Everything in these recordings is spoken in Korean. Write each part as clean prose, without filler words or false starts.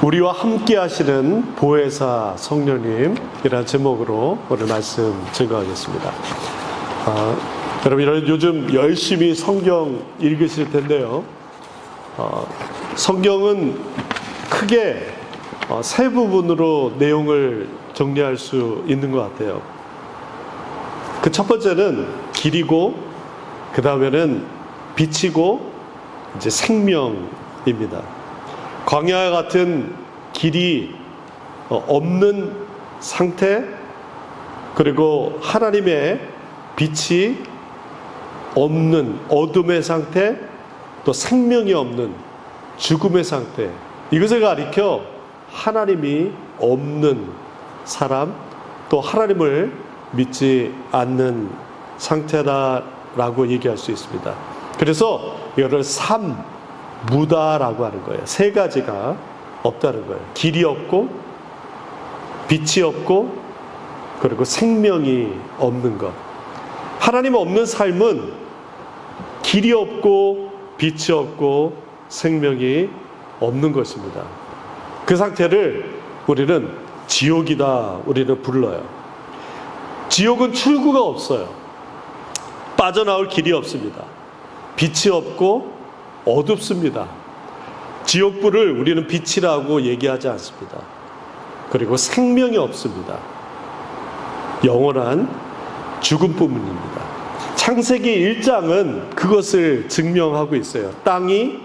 우리와 함께 하시는 보혜사 성령님이라는 제목으로 오늘 말씀 증거하겠습니다. 여러분 요즘 열심히 성경 읽으실 텐데요. 성경은 크게 세 부분으로 내용을 정리할 수 있는 것 같아요. 그 첫 번째는 길이고, 그 다음에는 빛이고, 이제 생명입니다. 광야 같은 길이 없는 상태, 그리고 하나님의 빛이 없는 어둠의 상태, 또 생명이 없는 죽음의 상태, 이것을 가리켜 하나님이 없는 사람, 또 하나님을 믿지 않는 상태다라고 얘기할 수 있습니다. 그래서 이거를 무다라고 하는 거예요. 세 가지가 없다는 거예요. 길이 없고, 빛이 없고, 그리고 생명이 없는 것. 하나님 없는 삶은 길이 없고, 빛이 없고, 생명이 없는 것입니다. 그 상태를 우리는 지옥이다, 우리는 불러요. 지옥은 출구가 없어요. 빠져나올 길이 없습니다. 빛이 없고 어둡습니다. 지옥불을 우리는 빛이라고 얘기하지 않습니다. 그리고 생명이 없습니다. 영원한 죽음뿐입니다. 창세기 1장은 그것을 증명하고 있어요. 땅이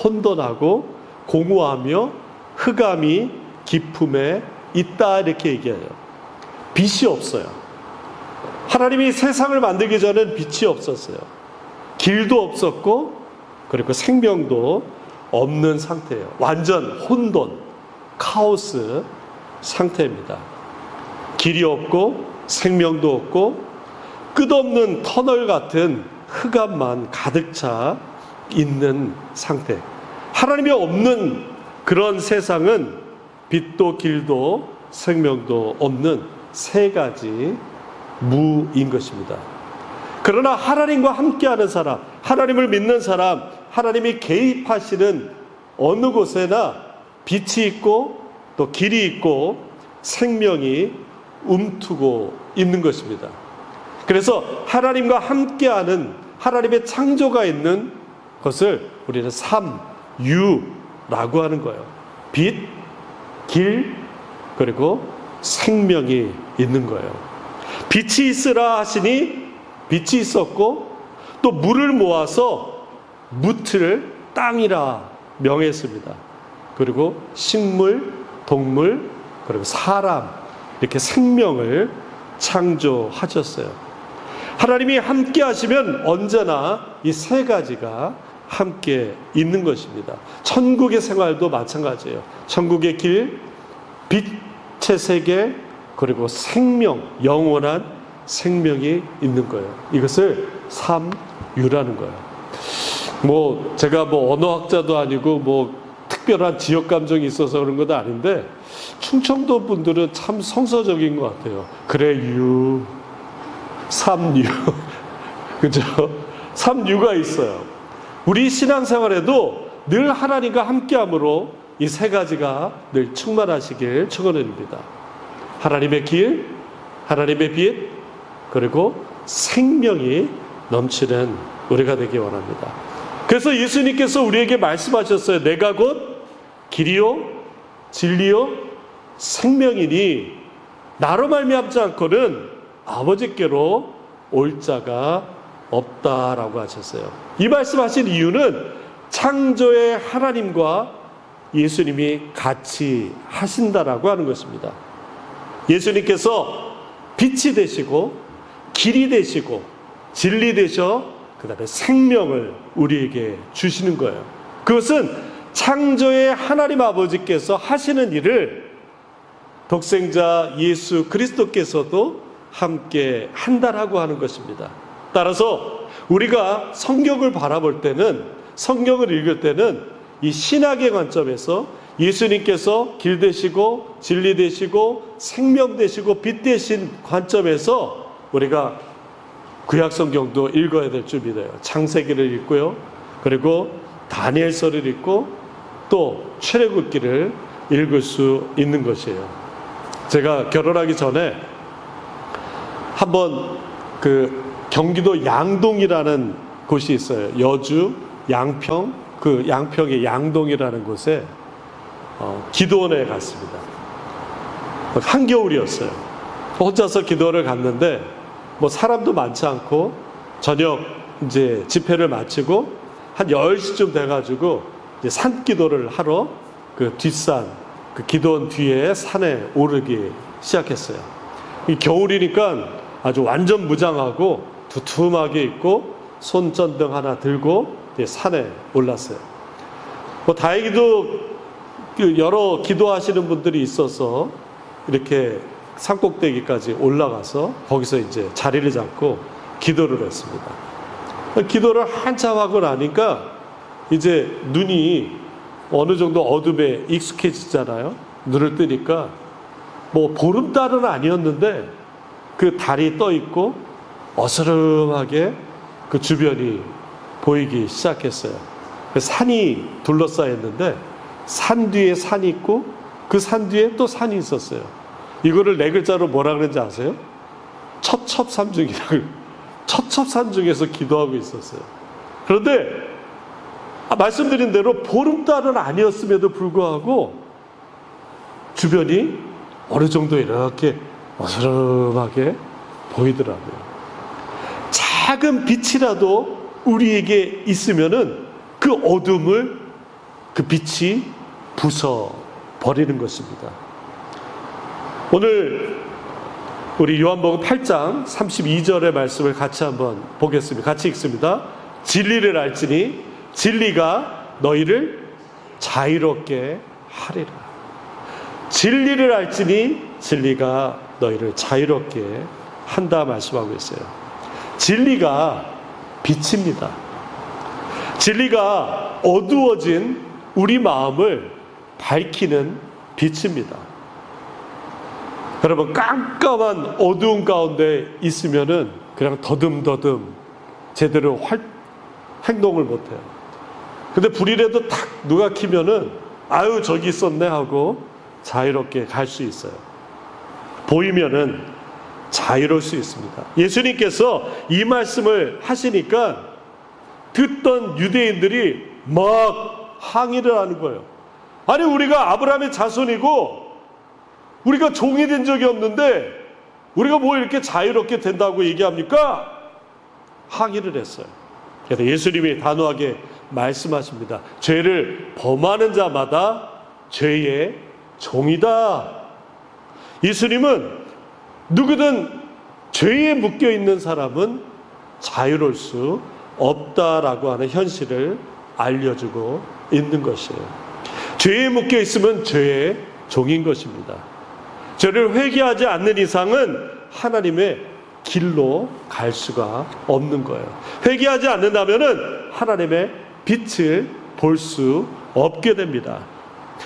혼돈하고 공허하며 흑암이 깊음에 있다, 이렇게 얘기해요. 빛이 없어요. 하나님이 세상을 만들기 전엔 빛이 없었어요. 길도 없었고, 그리고 생명도 없는 상태예요. 완전 혼돈, 카오스 상태입니다. 길이 없고 생명도 없고 끝없는 터널 같은 흑암만 가득 차 있는 상태. 하나님이 없는 그런 세상은 빛도 길도 생명도 없는 세 가지 무인 것입니다. 그러나 하나님과 함께하는 사람, 하나님을 믿는 사람, 하나님이 개입하시는 어느 곳에나 빛이 있고 또 길이 있고 생명이 움트고 있는 것입니다. 그래서 하나님과 함께하는 하나님의 창조가 있는 것을 우리는 삼유라고 하는 거예요. 빛, 길, 그리고 생명이 있는 거예요. 빛이 있으라 하시니 빛이 있었고, 또 물을 모아서 무틀 땅이라 명했습니다. 그리고 식물, 동물, 그리고 사람, 이렇게 생명을 창조하셨어요. 하나님이 함께 하시면 언제나 이 세 가지가 함께 있는 것입니다. 천국의 생활도 마찬가지예요. 천국의 길, 빛의 세계, 그리고 생명, 영원한 생명이 있는 거예요. 이것을 삼유라는 거예요. 제가 언어학자도 아니고 특별한 지역 감정이 있어서 그런 것도 아닌데, 충청도 분들은 참 성서적인 것 같아요. 그래, 삼유. 그죠? 삼유가 있어요. 우리 신앙생활에도 늘 하나님과 함께함으로 이 세 가지가 늘 충만하시길 축원드립니다. 하나님의 길, 하나님의 빛, 그리고 생명이 넘치는 우리가 되기 원합니다. 그래서 예수님께서 우리에게 말씀하셨어요. 내가 곧 길이요 진리요 생명이니 나로 말미암지 않고는 아버지께로 올 자가 없다라고 하셨어요. 이 말씀하신 이유는 창조의 하나님과 예수님이 같이 하신다라고 하는 것입니다. 예수님께서 빛이 되시고 길이 되시고 진리 되셔 그 다음에 생명을 우리에게 주시는 거예요. 그것은 창조의 하나님 아버지께서 하시는 일을 독생자 예수 그리스도께서도 함께 한다라고 하는 것입니다. 따라서 우리가 성경을 바라볼 때는, 성경을 읽을 때는 이 신학의 관점에서 예수님께서 길 되시고 진리 되시고 생명 되시고 빛 되신 관점에서 우리가 구약 성경도 읽어야 될 줄 믿어요. 창세기를 읽고요, 그리고 다니엘서를 읽고 또 출애굽기를 읽을 수 있는 것이에요. 제가 결혼하기 전에 한번 그 경기도 양동이라는 곳이 있어요. 여주 양평, 그 양평의 양동이라는 곳에 기도원에 갔습니다. 한겨울이었어요. 혼자서 기도를 갔는데 뭐 사람도 많지 않고 저녁 이제 집회를 마치고 한 10시쯤 돼가지고 이제 산기도를 하러 그 뒷산, 그 기도원 뒤에 산에 오르기 시작했어요. 이 겨울이니까 아주 완전 무장하고 두툼하게 입고 손전등 하나 들고 이제 산에 올랐어요. 뭐 다행히도 그 여러 기도하시는 분들이 있어서 이렇게 산꼭대기까지 올라가서 거기서 이제 자리를 잡고 기도를 했습니다. 기도를 한참 하고 나니까 이제 눈이 어느 정도 어둠에 익숙해지잖아요. 눈을 뜨니까 뭐 보름달은 아니었는데 그 달이 떠 있고 어스름하게 그 주변이 보이기 시작했어요. 산이 둘러싸였는데 산 뒤에 산이 있고 그 산 뒤에 또 산이 있었어요. 이거를 네 글자로 뭐라 그러는지 아세요? 첩첩산중이라고. 첩첩산중에서 기도하고 있었어요. 그런데 말씀드린 대로 보름달은 아니었음에도 불구하고 주변이 어느 정도 이렇게 어스름하게 보이더라고요. 작은 빛이라도 우리에게 있으면은 그 어둠을 그 빛이 부숴 버리는 것입니다. 오늘 우리 요한복음 8장 32절의 말씀을 같이 한번 보겠습니다. 같이 읽습니다. 진리를 알지니 진리가 너희를 자유롭게 하리라. 진리를 알지니 진리가 너희를 자유롭게 한다 말씀하고 있어요. 진리가 빛입니다. 진리가 어두워진 우리 마음을 밝히는 빛입니다. 여러분, 깜깜한 어두운 가운데 있으면은 그냥 더듬더듬 제대로 행동을 못해요. 근데 불이라도 탁 누가 켜면은 아유 저기 있었네 하고 자유롭게 갈 수 있어요. 보이면은 자유로울 수 있습니다. 예수님께서 이 말씀을 하시니까 듣던 유대인들이 막 항의를 하는 거예요. 아니 우리가 아브라함의 자손이고 우리가 종이 된 적이 없는데 우리가 뭐 이렇게 자유롭게 된다고 얘기합니까? 항의를 했어요. 그래서 예수님이 단호하게 말씀하십니다. 죄를 범하는 자마다 죄의 종이다. 예수님은 누구든 죄에 묶여 있는 사람은 자유로울 수 없다라고 하는 현실을 알려주고 있는 것이에요. 죄에 묶여 있으면 죄의 종인 것입니다. 죄를 회개하지 않는 이상은 하나님의 길로 갈 수가 없는 거예요. 회개하지 않는다면은 하나님의 빛을 볼 수 없게 됩니다.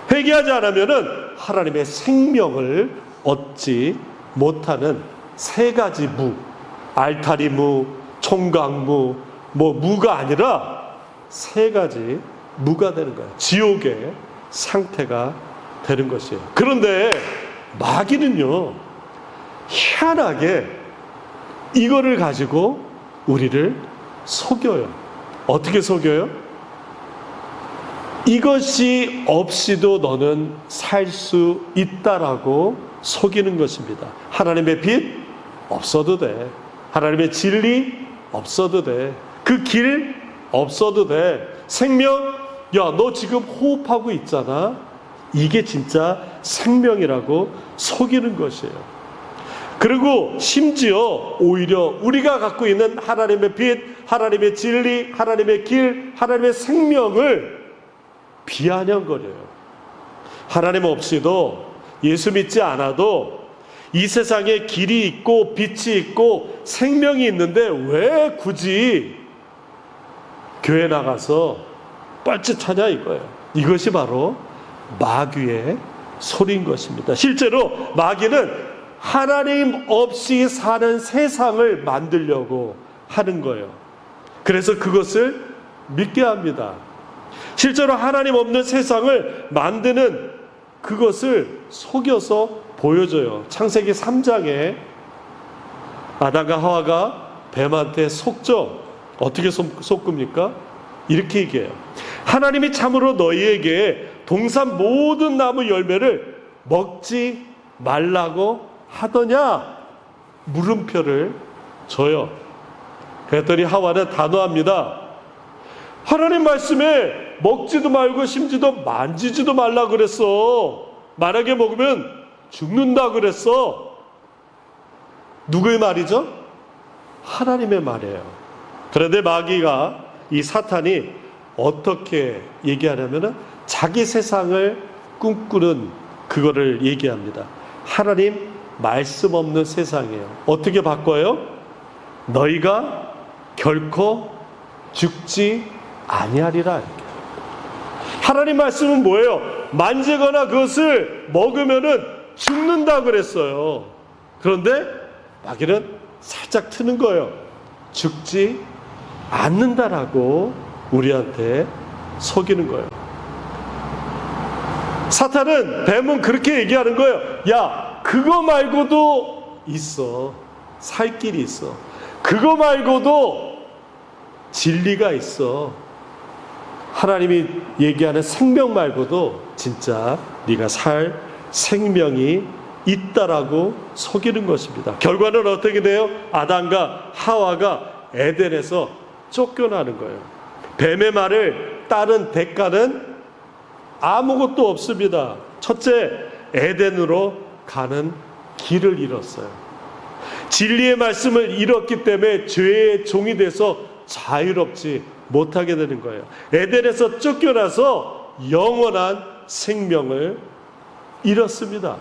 회개하지 않으면은 하나님의 생명을 얻지 못하는 세 가지 무, 알타리 무, 총각무, 뭐 무가 아니라 세 가지 무가 되는 거예요. 지옥의 상태가 되는 것이에요. 그런데 마귀는요, 희한하게 이거를 가지고 우리를 속여요. 어떻게 속여요? 이것이 없이도 너는 살 수 있다라고 속이는 것입니다. 하나님의 빛 없어도 돼. 하나님의 진리 없어도 돼. 그 길 없어도 돼. 생명, 야, 너 지금 호흡하고 있잖아. 이게 진짜 생명이라고 속이는 것이에요. 그리고 심지어 오히려 우리가 갖고 있는 하나님의 빛, 하나님의 진리, 하나님의 길, 하나님의 생명을 비아냥거려요. 하나님 없이도 예수 믿지 않아도 이 세상에 길이 있고 빛이 있고 생명이 있는데 왜 굳이 교회 나가서 뻘짓하냐 이거예요. 이것이 바로 마귀의 소리인 것입니다. 실제로 마귀는 하나님 없이 사는 세상을 만들려고 하는 거예요. 그래서 그것을 믿게 합니다. 실제로 하나님 없는 세상을 만드는 그것을 속여서 보여줘요. 창세기 3장에 아담과 하와가 뱀한테 속죠. 어떻게 속습니까? 이렇게 얘기해요. 하나님이 참으로 너희에게 동산 모든 나무 열매를 먹지 말라고 하더냐? 물음표를 줘요. 그랬더니 하와는 단호합니다. 하나님 말씀에 먹지도 말고 심지도 만지지도 말라 그랬어. 만약에 먹으면 죽는다 그랬어. 누구의 말이죠? 하나님의 말이에요. 그런데 마귀가, 이 사탄이 어떻게 얘기하냐면은 자기 세상을 꿈꾸는 그거를 얘기합니다. 하나님 말씀 없는 세상이에요. 어떻게 바꿔요? 너희가 결코 죽지 아니하리라. 하나님 말씀은 뭐예요? 만지거나 그것을 먹으면은 죽는다 그랬어요. 그런데 마귀는 살짝 트는 거예요. 죽지 않는다라고 우리한테 속이는 거예요. 사탄은, 뱀은 그렇게 얘기하는 거예요. 야, 그거 말고도 있어. 살 길이 있어. 그거 말고도 진리가 있어. 하나님이 얘기하는 생명 말고도 진짜 네가 살 생명이 있다라고 속이는 것입니다. 결과는 어떻게 돼요? 아담과 하와가 에덴에서 쫓겨나는 거예요. 뱀의 말을 따른 대가는 아무것도 없습니다. 첫째, 에덴으로 가는 길을 잃었어요. 진리의 말씀을 잃었기 때문에 죄의 종이 돼서 자유롭지 못하게 되는 거예요. 에덴에서 쫓겨나서 영원한 생명을 잃었습니다.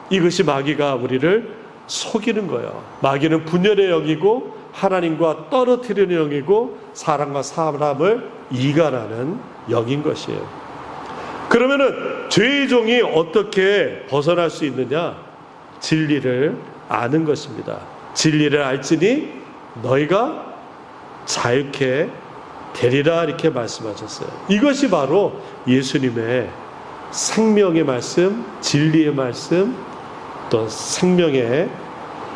이것이 마귀가 우리를 속이는 거예요. 마귀는 분열의 영이고 하나님과 떨어뜨리는 영이고 사람과 사람을 이간하는 영인 것이에요. 그러면은 죄의 종이 어떻게 벗어날 수 있느냐? 진리를 아는 것입니다. 진리를 알지니 너희가 자유케 되리라, 이렇게 말씀하셨어요. 이것이 바로 예수님의 생명의 말씀, 진리의 말씀, 또 생명의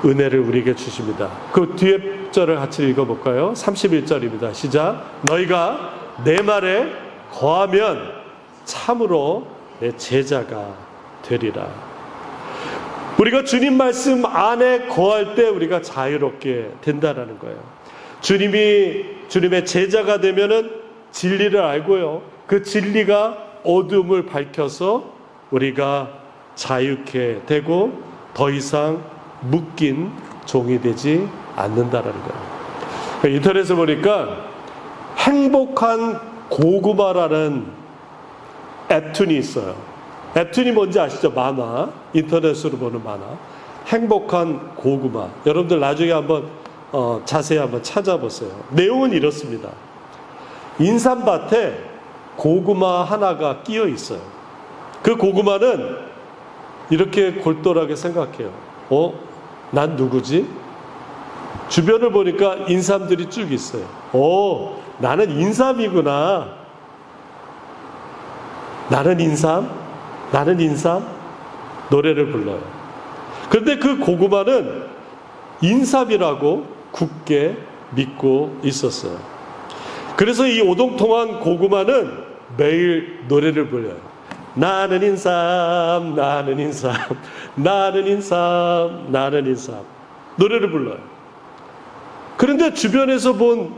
은혜를 우리에게 주십니다. 그 뒤에 절을 같이 읽어볼까요? 31절입니다. 시작. 너희가 내 말에 거하면 참으로 내 제자가 되리라. 우리가 주님 말씀 안에 거할 때 우리가 자유롭게 된다라는 거예요. 주님의 제자가 되면은 진리를 알고요. 그 진리가 어둠을 밝혀서 우리가 자유케 되고 더 이상 묶인 종이 되지 않는다라는 거예요. 인터넷에 보니까 행복한 고구마라는 앱툰이 있어요. 앱툰이 뭔지 아시죠? 만화, 인터넷으로 보는 만화. 행복한 고구마. 여러분들 나중에 한번 자세히 한번 찾아보세요. 내용은 이렇습니다. 인삼밭에 고구마 하나가 끼어 있어요. 그 고구마는 이렇게 골똘하게 생각해요. 난 누구지? 주변을 보니까 인삼들이 쭉 있어요. 나는 인삼이구나. 나는 인삼? 나는 인삼? 노래를 불러요. 그런데 그 고구마는 인삼이라고 굳게 믿고 있었어요. 그래서 이 오동통한 고구마는 매일 노래를 불러요. 나는 인삼, 나는 인삼, 나는 인삼, 나는 인삼. 노래를 불러요. 그런데 주변에서 본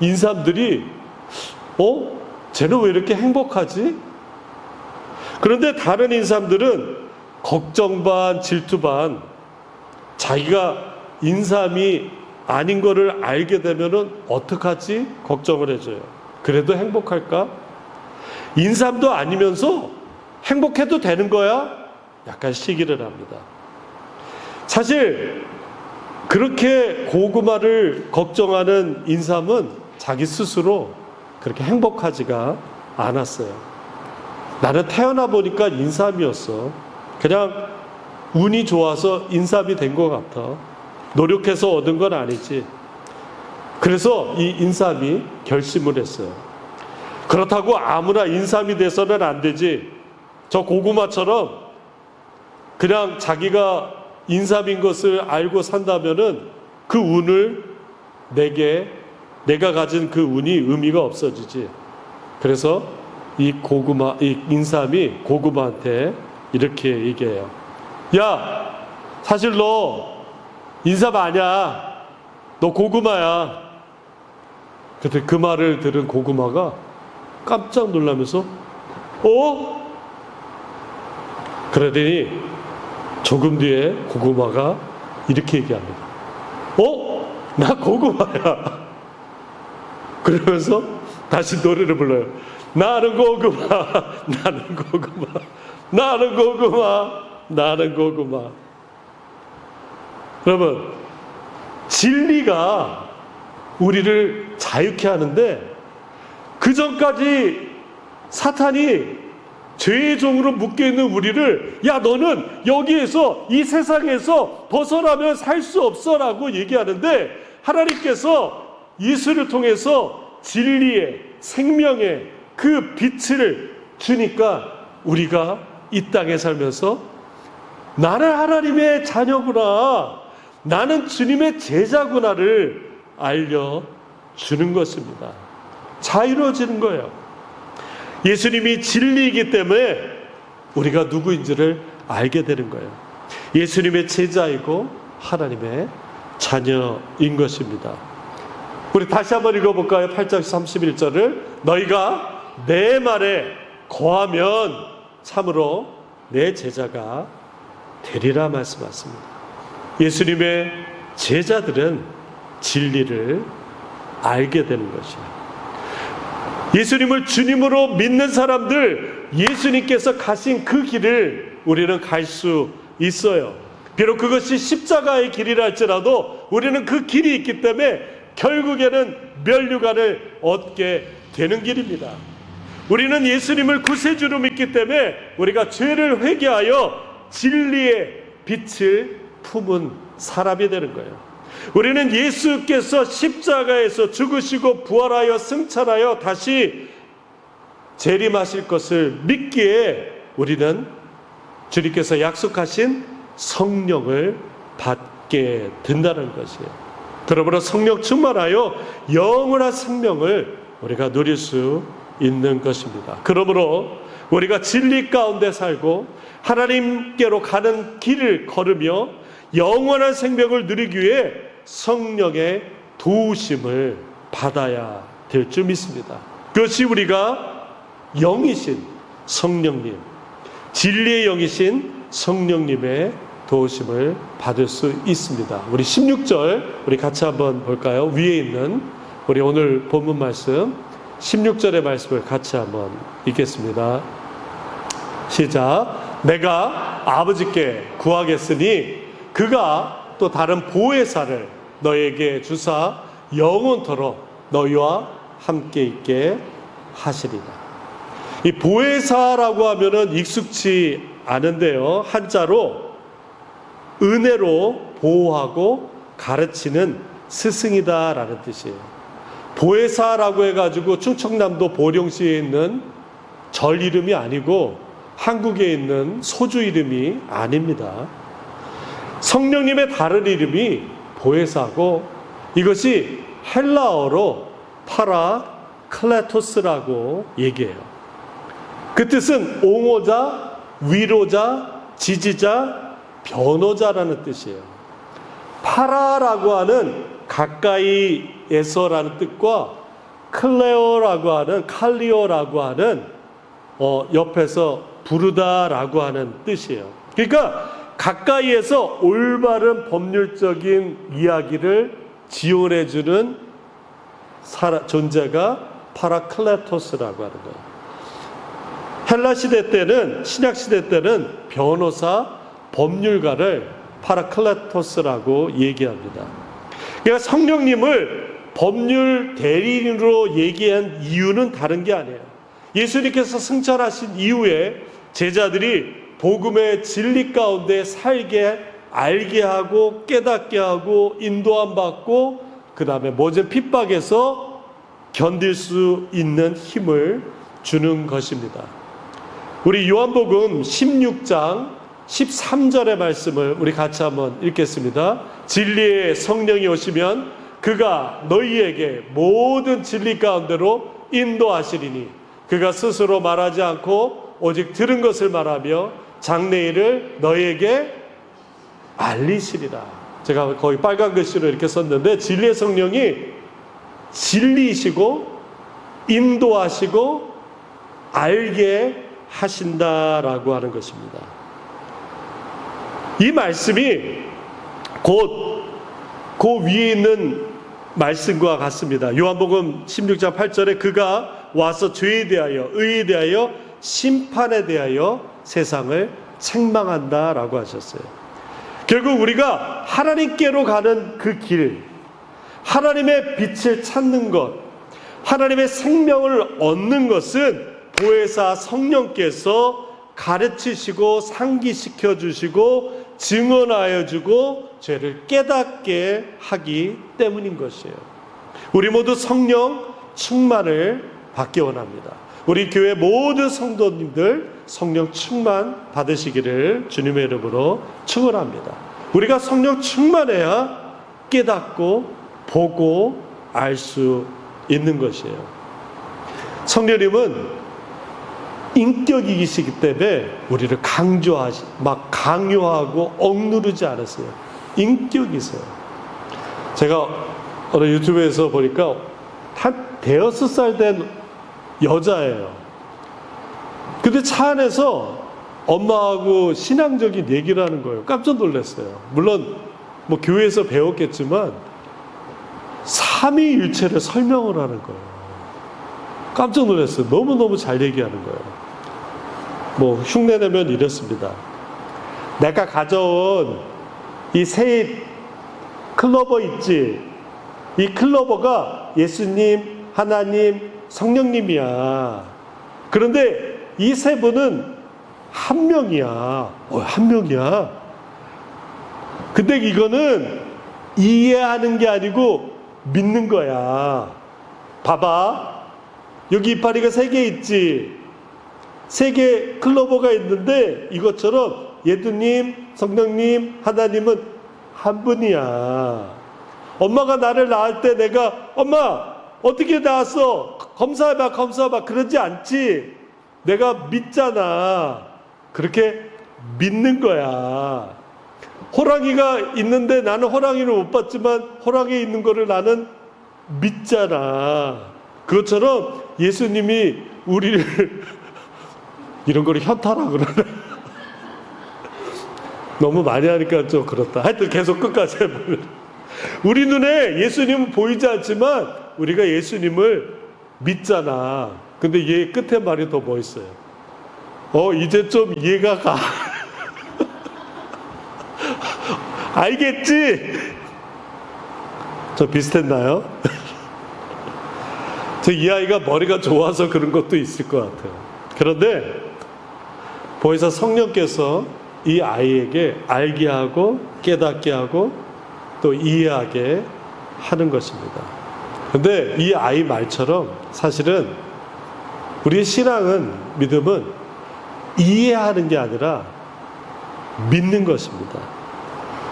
인삼들이 쟤는 왜 이렇게 행복하지? 그런데 다른 인삼들은 걱정 반 질투 반, 자기가 인삼이 아닌 거를 알게 되면은 어떡하지? 걱정을 해줘요. 그래도 행복할까? 인삼도 아니면서 행복해도 되는 거야? 약간 시기를 합니다. 사실 그렇게 고구마를 걱정하는 인삼은 자기 스스로 그렇게 행복하지가 않았어요. 나는 태어나 보니까 인삼이었어. 그냥 운이 좋아서 인삼이 된 것 같아. 노력해서 얻은 건 아니지. 그래서 이 인삼이 결심을 했어요. 그렇다고 아무나 인삼이 돼서는 안 되지. 저 고구마처럼 그냥 자기가 인삼인 것을 알고 산다면은 그 운을 내가 가진 그 운이 의미가 없어지지. 그래서 이 인삼이 고구마한테 이렇게 얘기해요. 야, 사실 너 인삼 아니야. 너 고구마야. 그때 그 말을 들은 고구마가 깜짝 놀라면서 그러더니 조금 뒤에 고구마가 이렇게 얘기합니다. 나 고구마야. 그러면서 다시 노래를 불러요. 나는 고구마, 나는 고구마, 나는 고구마, 나는 고구마. 여러분, 진리가 우리를 자유케 하는데 그 전까지 사탄이 죄의 종으로 묶여있는 우리를 야 너는 여기에서 이 세상에서 벗어나면 살 수 없어 라고 얘기하는데 하나님께서 예수를 통해서 진리의 생명의 그 빛을 주니까 우리가 이 땅에 살면서 나는 하나님의 자녀구나, 나는 주님의 제자구나를 알려주는 것입니다. 자유로워지는 거예요. 예수님이 진리이기 때문에 우리가 누구인지를 알게 되는 거예요. 예수님의 제자이고 하나님의 자녀인 것입니다. 우리 다시 한번 읽어볼까요? 8장 31절을 너희가 내 말에 거하면 참으로 내 제자가 되리라 말씀하십니다. 예수님의 제자들은 진리를 알게 되는 것이에요. 예수님을 주님으로 믿는 사람들, 예수님께서 가신 그 길을 우리는 갈 수 있어요. 비록 그것이 십자가의 길이라 할지라도 우리는 그 길이 있기 때문에 결국에는 면류관을 얻게 되는 길입니다. 우리는 예수님을 구세주로 믿기 때문에 우리가 죄를 회개하여 진리의 빛을 품은 사람이 되는 거예요. 우리는 예수께서 십자가에서 죽으시고 부활하여 승천하여 다시 재림하실 것을 믿기에 우리는 주님께서 약속하신 성령을 받게 된다는 것이에요. 그러므로 성령 충만하여 영원한 생명을 우리가 누릴 수 있는 것입니다. 그러므로 우리가 진리 가운데 살고 하나님께로 가는 길을 걸으며 영원한 생명을 누리기 위해 성령의 도우심을 받아야 될 줄 믿습니다. 그것이 우리가 영이신 성령님, 진리의 영이신 성령님의 도우심을 받을 수 있습니다. 우리 16절 우리 같이 한번 볼까요? 위에 있는 우리 오늘 본문 말씀 16절의 말씀을 같이 한번 읽겠습니다. 시작. 내가 아버지께 구하겠으니 그가 또 다른 보혜사를 너에게 주사 영원토록 너희와 함께 있게 하시리라. 이 보혜사라고 하면은 익숙치 않은데요, 한자로 은혜로 보호하고 가르치는 스승이다라는 뜻이에요. 보혜사라고 해가지고 충청남도 보령시에 있는 절 이름이 아니고 한국에 있는 소주 이름이 아닙니다. 성령님의 다른 이름이 보혜사고 이것이 헬라어로 파라클레토스라고 얘기해요. 그 뜻은 옹호자, 위로자, 지지자, 변호자라는 뜻이에요. 파라라고 하는 가까이에서라는 뜻과 클레오라고 하는 칼리오라고 하는 옆에서 부르다라고 하는 뜻이에요. 그러니까 가까이에서 올바른 법률적인 이야기를 지원해주는 존재가 파라클레토스라고 하는 거예요. 헬라 시대 때는, 신약 시대 때는 변호사, 법률가를 파라클레토스라고 얘기합니다. 그러니까 성령님을 법률 대리인으로 얘기한 이유는 다른 게 아니에요. 예수님께서 승천하신 이후에 제자들이 복음의 진리 가운데 살게, 알게 하고 깨닫게 하고 인도함 받고 그 다음에 모든 핍박에서 견딜 수 있는 힘을 주는 것입니다. 우리 요한복음 16장 13절의 말씀을 우리 같이 한번 읽겠습니다. 진리의 성령이 오시면 그가 너희에게 모든 진리 가운데로 인도하시리니 그가 스스로 말하지 않고 오직 들은 것을 말하며 장래일을 너희에게 알리시리라. 제가 거의 빨간 글씨로 이렇게 썼는데 진리의 성령이 진리이시고 인도하시고 알게 하신다라고 하는 것입니다. 이 말씀이 곧 그 위에 있는 말씀과 같습니다. 요한복음 16장 8절에 그가 와서 죄에 대하여 의에 대하여 심판에 대하여 세상을 책망한다라고 하셨어요. 결국 우리가 하나님께로 가는 그 길, 하나님의 빛을 찾는 것, 하나님의 생명을 얻는 것은 보혜사 성령께서 가르치시고 상기시켜 주시고 증언하여 주고 죄를 깨닫게 하기 때문인 것이에요. 우리 모두 성령 충만을 받기 원합니다. 우리 교회 모든 성도님들 성령 충만 받으시기를 주님의 이름으로 축원합니다. 우리가 성령 충만해야 깨닫고 보고 알 수 있는 것이에요. 성령님은 인격이시기 때문에 우리를 강요하고 억누르지 않았어요. 인격이세요. 제가 어느 유튜브에서 보니까 한 대여섯 살 된 여자예요. 근데 차 안에서 엄마하고 신앙적인 얘기를 하는 거예요. 깜짝 놀랐어요. 물론 뭐 교회에서 배웠겠지만 삼위일체를 설명을 하는 거예요. 깜짝 놀랐어요. 너무너무 잘 얘기하는 거예요. 뭐 흉내내면 이렇습니다. 내가 가져온 이 새 클로버 있지? 이 클로버가 예수님, 하나님, 성령님이야. 그런데 이 세 분은 한 명이야. 한 명이야. 근데 이거는 이해하는 게 아니고 믿는 거야. 봐봐. 여기 이파리가 3개 있지? 3개 클로버가 있는데 이것처럼 예수님, 성령님, 하나님은 한 분이야. 엄마가 나를 낳을 때 내가 엄마 어떻게 낳았어? 검사해봐 그러지 않지. 내가 믿잖아. 그렇게 믿는 거야. 호랑이가 있는데 나는 호랑이를 못 봤지만 호랑이에 있는 거를 나는 믿잖아. 그것처럼 예수님이 우리를 이런 거를 현타라 그러네. 너무 많이 하니까 좀 그렇다. 하여튼 계속 끝까지 해보면 우리 눈에 예수님은 보이지 않지만 우리가 예수님을 믿잖아. 근데 얘 끝에 말이 더 멋있어요. 이제 좀 이해가 가. 알겠지? 저 비슷했나요? 저 이 아이가 머리가 좋아서 그런 것도 있을 것 같아요. 그런데 보혜사 성령께서 이 아이에게 알게 하고 깨닫게 하고 또 이해하게 하는 것입니다. 그런데 이 아이 말처럼 사실은 우리의 신앙은, 믿음은 이해하는 게 아니라 믿는 것입니다.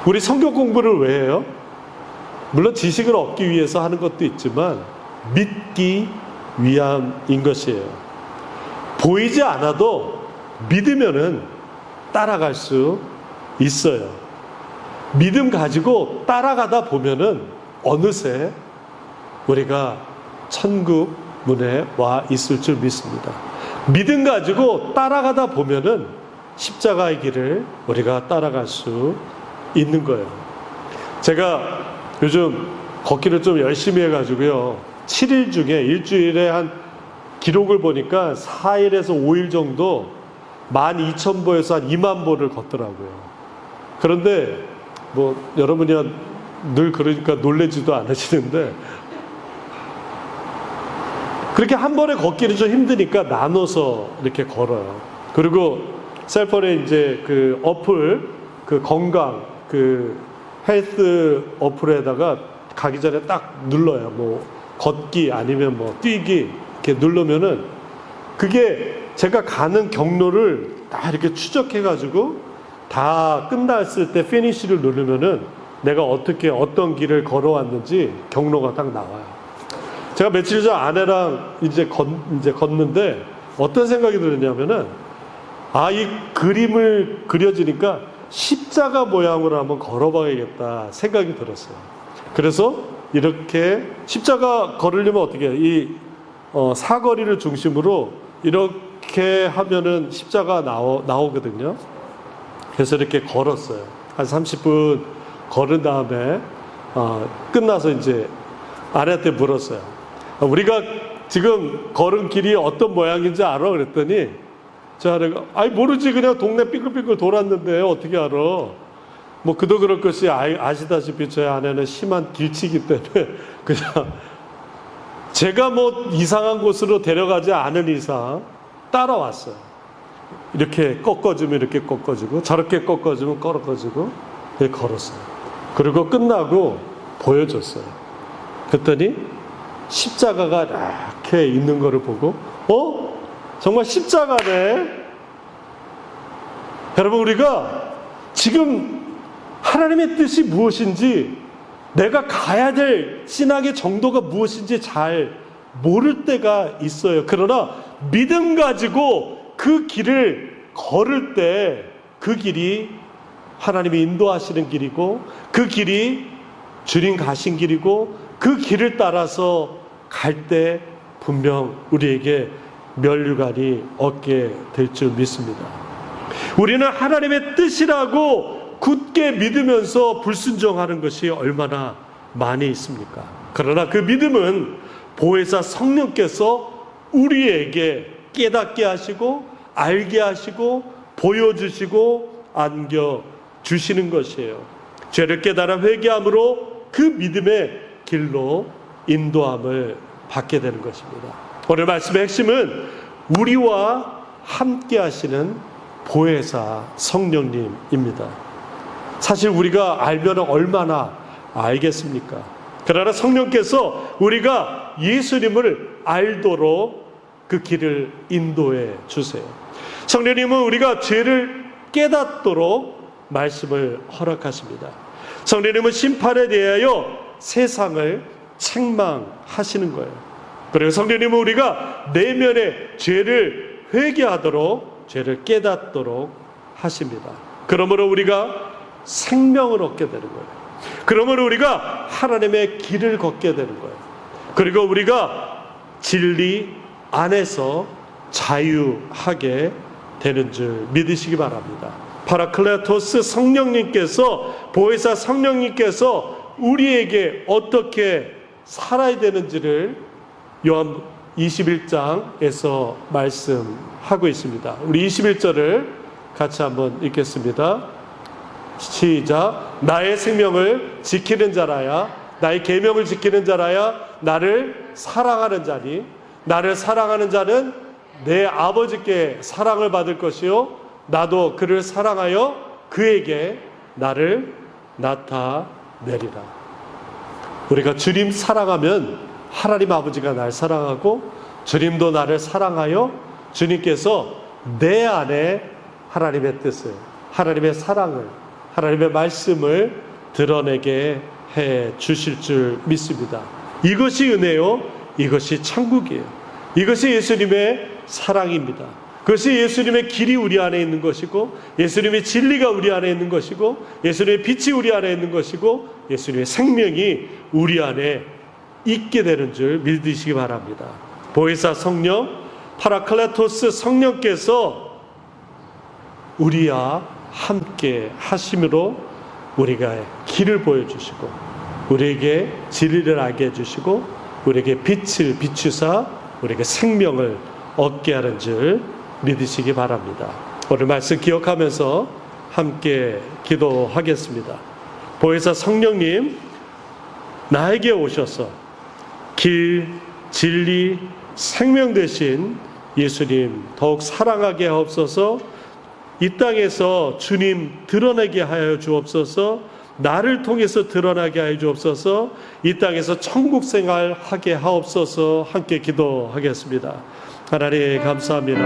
우리 성경 공부를 왜 해요? 물론 지식을 얻기 위해서 하는 것도 있지만 믿기 위함인 것이에요. 보이지 않아도 믿으면은 따라갈 수 있어요. 믿음 가지고 따라가다 보면은 어느새 우리가 천국 문에 와 있을 줄 믿습니다. 믿음 가지고 따라가다 보면은 십자가의 길을 우리가 따라갈 수 있는 거예요. 제가 요즘 걷기를 좀 열심히 해가지고요. 7일 중에 일주일에 한 기록을 보니까 4일에서 5일 정도 12,000보에서 한 2만 보를 걷더라고요. 그런데 뭐 여러분이 늘 그러니까 놀라지도 않으시는데 그렇게 한 번에 걷기는 좀 힘드니까 나눠서 이렇게 걸어요. 그리고 셀폰에 이제 그 어플, 그 건강, 그 헬스 어플에다가 가기 전에 딱 눌러요. 뭐 걷기 아니면 뭐 뛰기 이렇게 누르면은 그게 제가 가는 경로를 다 이렇게 추적해가지고 다 끝났을 때 피니시를 누르면은 내가 어떻게 어떤 길을 걸어왔는지 경로가 딱 나와요. 제가 며칠 전 아내랑 이제 걷는데 어떤 생각이 들었냐면은 이 그림을 그려지니까 십자가 모양으로 한번 걸어봐야겠다 생각이 들었어요. 그래서 이렇게 십자가 걸으려면 어떻게 해요? 이 사거리를 중심으로 이렇게 하면은 십자가 나오거든요. 그래서 이렇게 걸었어요. 한 30분 걸은 다음에 끝나서 이제 아내한테 물었어요. 우리가 지금 걸은 길이 어떤 모양인지 알아? 그랬더니 저 아내가 모르지, 그냥 동네 삐끌삐끌 돌았는데 어떻게 알아? 뭐 그도 그럴 것이 아시다시피 저희 아내는 심한 길치기 때문에 그냥 제가 뭐 이상한 곳으로 데려가지 않은 이상 따라왔어요. 이렇게 꺾어주면 이렇게 꺾어주고 저렇게 꺾어주면 꺾어주고 이렇게 걸었어요. 그리고 끝나고 보여줬어요. 그랬더니 십자가가 이렇게 있는 거를 보고 정말 십자가네. 여러분, 우리가 지금 하나님의 뜻이 무엇인지, 내가 가야 될 신앙의 정도가 무엇인지 잘 모를 때가 있어요. 그러나 믿음 가지고 그 길을 걸을 때 그 길이 하나님이 인도하시는 길이고, 그 길이 주님 가신 길이고, 그 길을 따라서 갈 때 분명 우리에게 면류관이 얻게 될 줄 믿습니다. 우리는 하나님의 뜻이라고 굳게 믿으면서 불순종하는 것이 얼마나 많이 있습니까? 그러나 그 믿음은 보혜사 성령께서 우리에게 깨닫게 하시고 알게 하시고 보여주시고 안겨주시는 것이에요. 죄를 깨달아 회개함으로 그 믿음의 길로 인도함을 받게 되는 것입니다. 오늘 말씀의 핵심은 우리와 함께 하시는 보혜사 성령님입니다. 사실 우리가 알면 얼마나 알겠습니까? 그러나 성령께서 우리가 예수님을 알도록 그 길을 인도해 주세요. 성령님은 우리가 죄를 깨닫도록 말씀을 허락하십니다. 성령님은 심판에 대하여 세상을 책망하시는 거예요. 그리고 성령님은 우리가 내면의 죄를 회개하도록, 죄를 깨닫도록 하십니다. 그러므로 우리가 생명을 얻게 되는 거예요. 그러므로 우리가 하나님의 길을 걷게 되는 거예요. 그리고 우리가 진리 안에서 자유하게 되는 줄 믿으시기 바랍니다. 파라클레토스 성령님께서, 보혜사 성령님께서 우리에게 어떻게 살아야 되는지를 요한 21장에서 말씀하고 있습니다. 우리 21절을 같이 한번 읽겠습니다. 시작. 나의 생명을 지키는 자라야, 나의 계명을 지키는 자라야 나를 사랑하는 자니, 나를 사랑하는 자는 내 아버지께 사랑을 받을 것이요 나도 그를 사랑하여 그에게 나를 나타내리라. 우리가 주님 사랑하면 하나님 아버지가 날 사랑하고, 주님도 나를 사랑하여 주님께서 내 안에 하나님의 뜻을, 하나님의 사랑을, 하나님의 말씀을 드러내게 해 주실 줄 믿습니다. 이것이 은혜요, 이것이 천국이에요. 이것이 예수님의 사랑입니다. 그것이 예수님의 길이 우리 안에 있는 것이고, 예수님의 진리가 우리 안에 있는 것이고, 예수님의 빛이 우리 안에 있는 것이고, 예수님의 생명이 우리 안에 있게 되는 줄 믿으시기 바랍니다. 보혜사 성령, 파라클레토스 성령께서 우리와 함께 하심으로 우리가 길을 보여주시고, 우리에게 진리를 알게 해주시고, 우리에게 빛을 비추사 우리에게 생명을 얻게 하는 줄 믿으시기 바랍니다. 오늘 말씀 기억하면서 함께 기도하겠습니다. 보혜사 성령님, 나에게 오셔서 길, 진리, 생명 되신 예수님 더욱 사랑하게 하옵소서. 이 땅에서 주님 드러내게 하여 주옵소서. 나를 통해서 드러나게 하여 주옵소서. 이 땅에서 천국 생활하게 하옵소서. 함께 기도하겠습니다. 하나님 감사합니다.